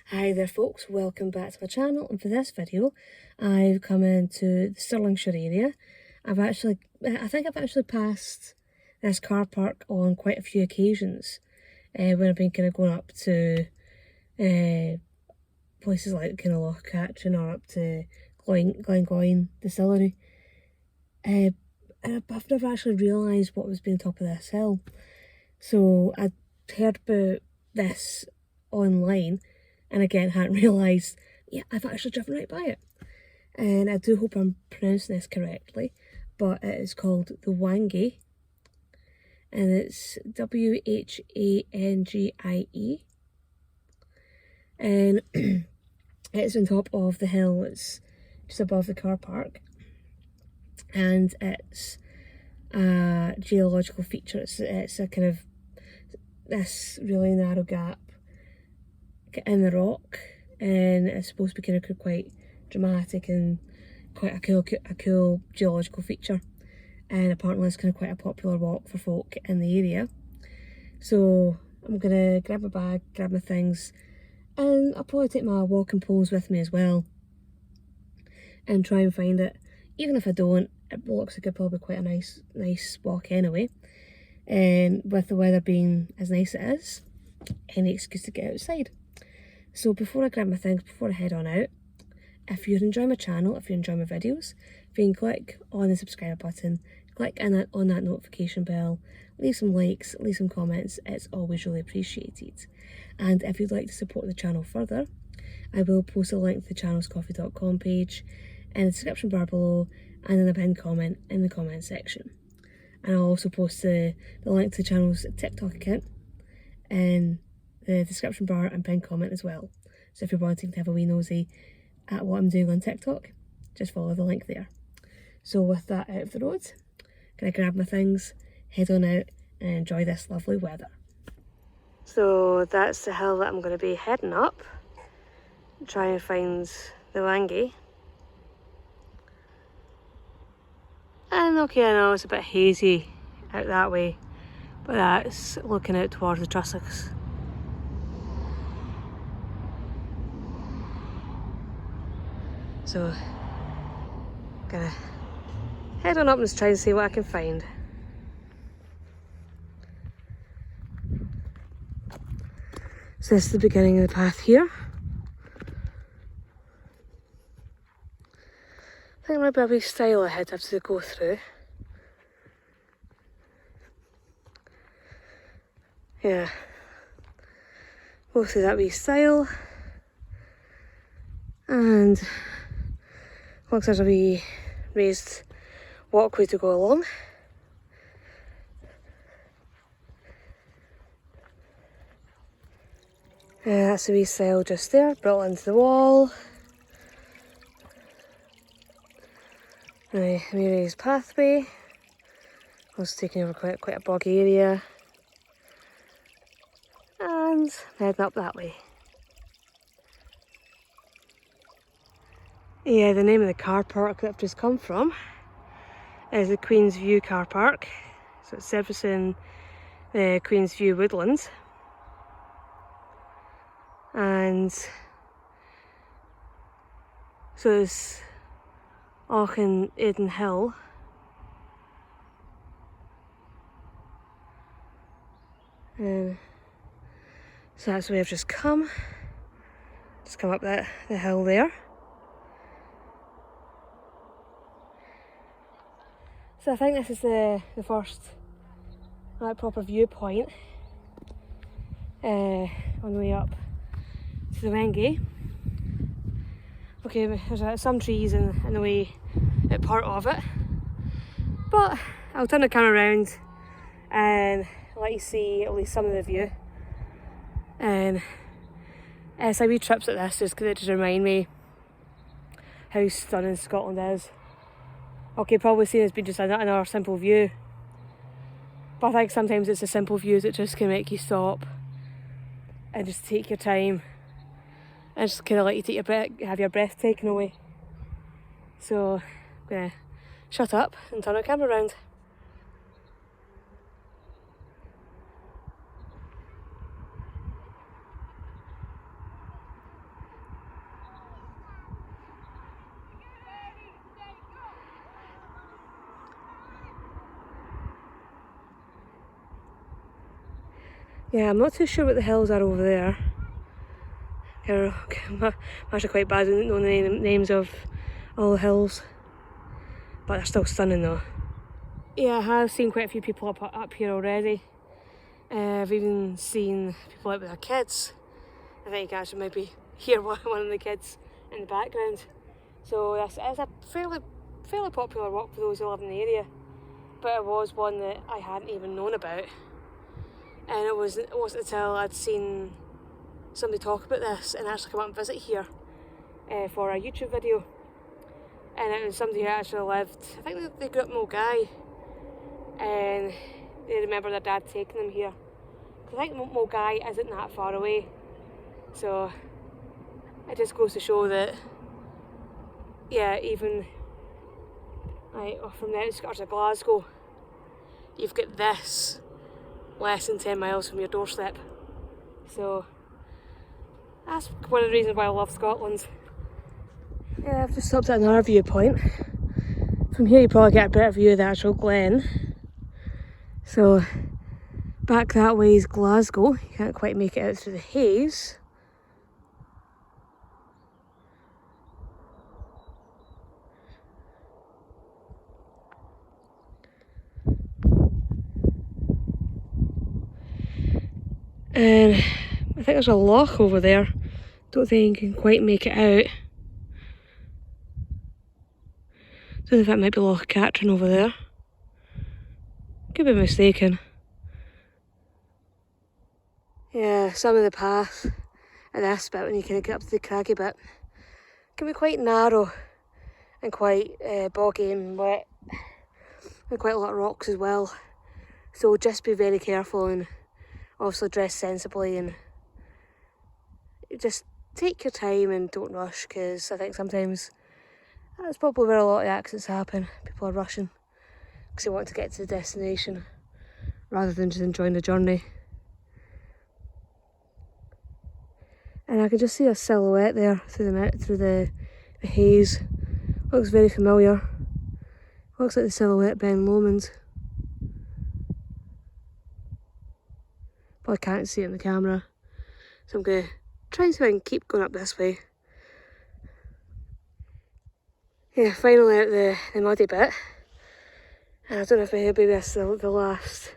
Hi there folks, welcome back to my channel, and for this video I've come into the Stirlingshire area. I think I've actually passed this car park on quite a few occasions when I've been kind of going up to places like kind of Loch Lomond or up to Glengoyne Distillery. And I've never actually realised what was being top of this hill. So I heard about this online, and again hadn't realised, yeah, I've actually driven right by it. And I do hope I'm pronouncing this correctly, but it is called the Whangie, and it's Whangie. And it's on top of the hill, it's just above the car park, and it's a geological feature. It's a kind of this really narrow gap in the rock, and it's supposed to be kind of quite dramatic and quite a cool geological feature, and apparently it's kind of quite a popular walk for folk in the area. So I'm gonna grab my bag, grab my things, and I'll probably take my walking poles with me as well and try and find it. Even if I don't, it looks like it's probably quite a nice walk anyway, and with the weather being as nice as it is, any excuse to get outside. So before I grab my things, before I head on out, if you enjoy my channel, if you enjoy my videos, if you can click on the subscribe button, click on that notification bell, leave some likes, leave some comments, it's always really appreciated. And if you'd like to support the channel further, I will post a link to the channel's coffee.com page in the description bar below and in a pinned comment in the comment section. And I'll also post the link to the channel's TikTok account in the description bar and pinned comment as well. So if you're wanting to have a wee nosy at what I'm doing on TikTok, just follow the link there. So with that out of the road, gonna grab my things, head on out and enjoy this lovely weather. So that's the hill that I'm going to be heading up, try and find the Whangie. And okay, I know it's a bit hazy out that way, but that's looking out towards the Trussocks. So, gonna head on up and just try and see what I can find. So this is the beginning of the path here. I think there might be a wee stile ahead I have to go through. Yeah, go through that wee stile, and looks like there's a wee raised walkway to go along. Yeah, that's a wee stile just there, built into the wall. Right, a wee raised pathway. I was taking over quite a boggy area. And heading up that way. Yeah, the name of the car park that I've just come from is the Queen's View car park. So it's servicing the Queen's View woodlands. And so it's Loch Eden Hill. And so that's where I've just come up the hill there. So I think this is the first proper viewpoint on the way up to the Whangie. Okay, there's some trees in the way at part of it, but I'll turn the camera around and let you see at least some of the view. And it's a wee trips like this just because it just remind me how stunning Scotland is. Okay, probably seen it's been just another simple view, but I think sometimes it's the simple views that just can make you stop and just take your time and just kind of let you take your breath, have your breath taken away. So I'm gonna shut up and turn the camera around. Yeah, I'm not too sure what the hills are over there. I'm actually quite bad at knowing the names of all the hills, but they're still stunning though. Yeah, I have seen quite a few people up here already. I've even seen people out with their kids. I think you can actually maybe hear one of the kids in the background. So yes, it is a fairly popular walk for those who live in the area, but it was one that I hadn't even known about. And it wasn't until I'd seen somebody talk about this and actually come up and visit here for a YouTube video. And it was somebody who actually lived, I think they grew up in Whangie, and they remember their dad taking them here. Because I think Whangie isn't that far away. So it just goes to show that, yeah, even from the outskirts of Glasgow, you've got this less than 10 miles from your doorstep. So that's one of the reasons why I love Scotland. Yeah, I've just stopped at another viewpoint. From here you probably get a better view of the actual glen. So back that way is Glasgow. You can't quite make it out through the haze. And I think there's a loch over there. Don't think you can quite make it out. Don't know if that might be Loch Catrin over there. Could be mistaken. Yeah, some of the path at this bit, when you kind of get up to the craggy bit, can be quite narrow and quite boggy and wet, and quite a lot of rocks as well. So just be very careful and also dress sensibly, and just take your time and don't rush, because I think sometimes that's probably where a lot of the accidents happen. People are rushing because they want to get to the destination rather than just enjoying the journey. And I can just see a silhouette there through the haze. Looks very familiar. Looks like the silhouette Ben Lomond. But I can't see it in the camera, so I'm going to try and see if I can keep going up this way. Yeah, finally out the muddy bit. And I don't know if maybe this is the last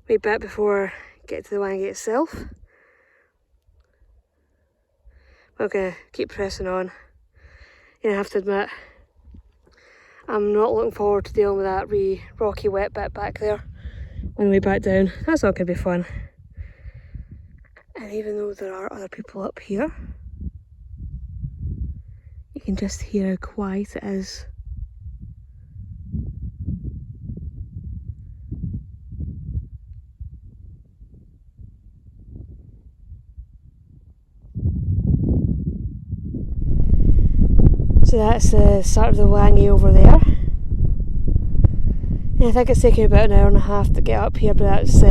wee bit before I get to the Whangie itself. But I'm going to keep pressing on. And I have to admit, I'm not looking forward to dealing with that wee rocky wet bit back there on the way back down. That's not going to be fun. And even though there are other people up here, you can just hear how quiet it is. So that's the start of the Whangie over there. And I think it's taken about an hour and a half to get up here, but that's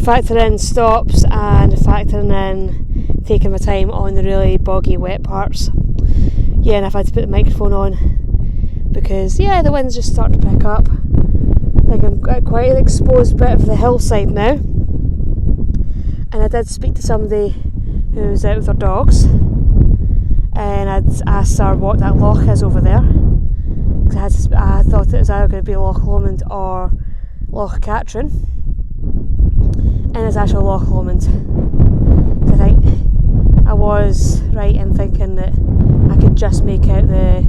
factoring in stops and factoring in taking my time on the really boggy wet parts. Yeah, and I've had to put the microphone on because, yeah, the wind's just starting to pick up. I think I'm at quite an exposed bit of the hillside now. And I did speak to somebody who was out with their dogs, and I'd asked her what that loch is over there, because I thought it was either going to be Loch Lomond or Loch Catrin, and it's actually Loch Lomond. So I think I was right in thinking that I could just make out the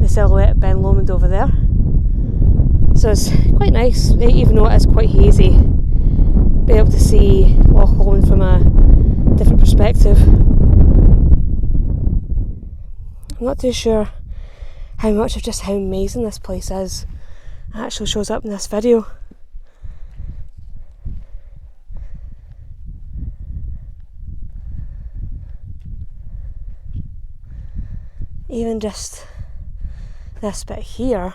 silhouette of Ben Lomond over there. So it's quite nice, even though it is quite hazy, be able to see Loch Lomond from a different perspective. I'm not too sure how much of just how amazing this place is actually shows up in this video. Even just this bit here,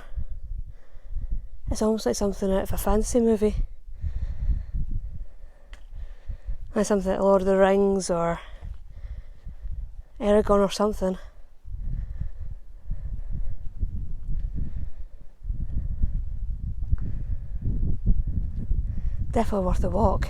it's almost like something out of a fantasy movie. Like something like Lord of the Rings or Aragon or something. Definitely worth the walk.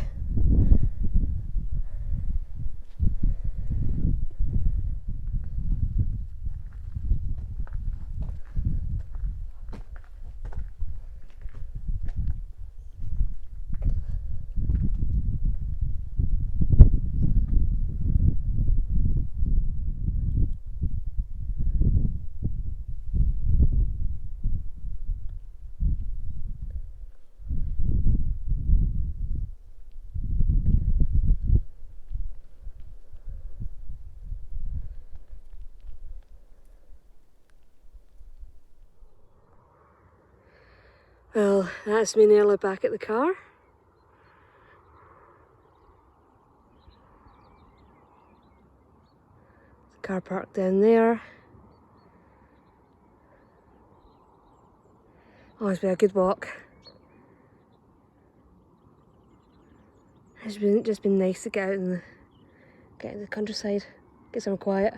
That's me nearly back at the car. The car parked down there. Oh, it's been a good walk. It's just been nice to get out and get into the countryside, get some quiet.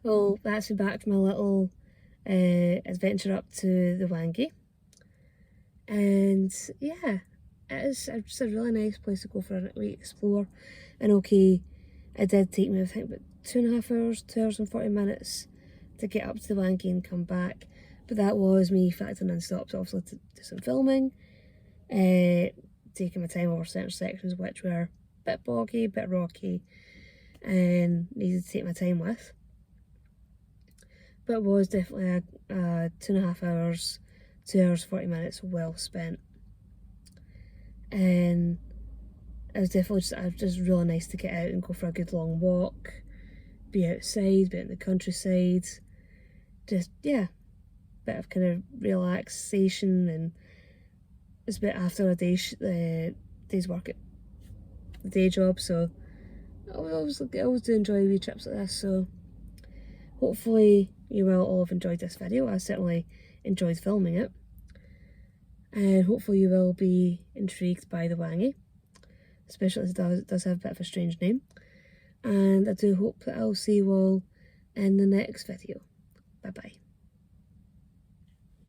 Well, that's me back from my little adventure up to the Whangie. And yeah, it's just a really nice place to go for a wee explore. And okay, it did take me, I think, about 2.5 hours, 2 hours and 40 minutes to get up to the Whangie and come back. But that was me factoring in stops, obviously, to do some filming, taking my time over certain sections which were a bit boggy, a bit rocky, and needed to take my time with. But it was definitely a 2.5 hours, 2 hours 40 minutes well spent. And it was definitely just really nice to get out and go for a good long walk, be outside, be out in the countryside. Just, yeah, bit of kind of relaxation, and it's a bit after a day's work at the day job, so I always do enjoy wee trips like this. So hopefully you will all have enjoyed this video. I certainly enjoyed filming it, and hopefully you will be intrigued by the Whangie, especially as it does have a bit of a strange name. And I do hope that I'll see you all in the next video. Bye bye.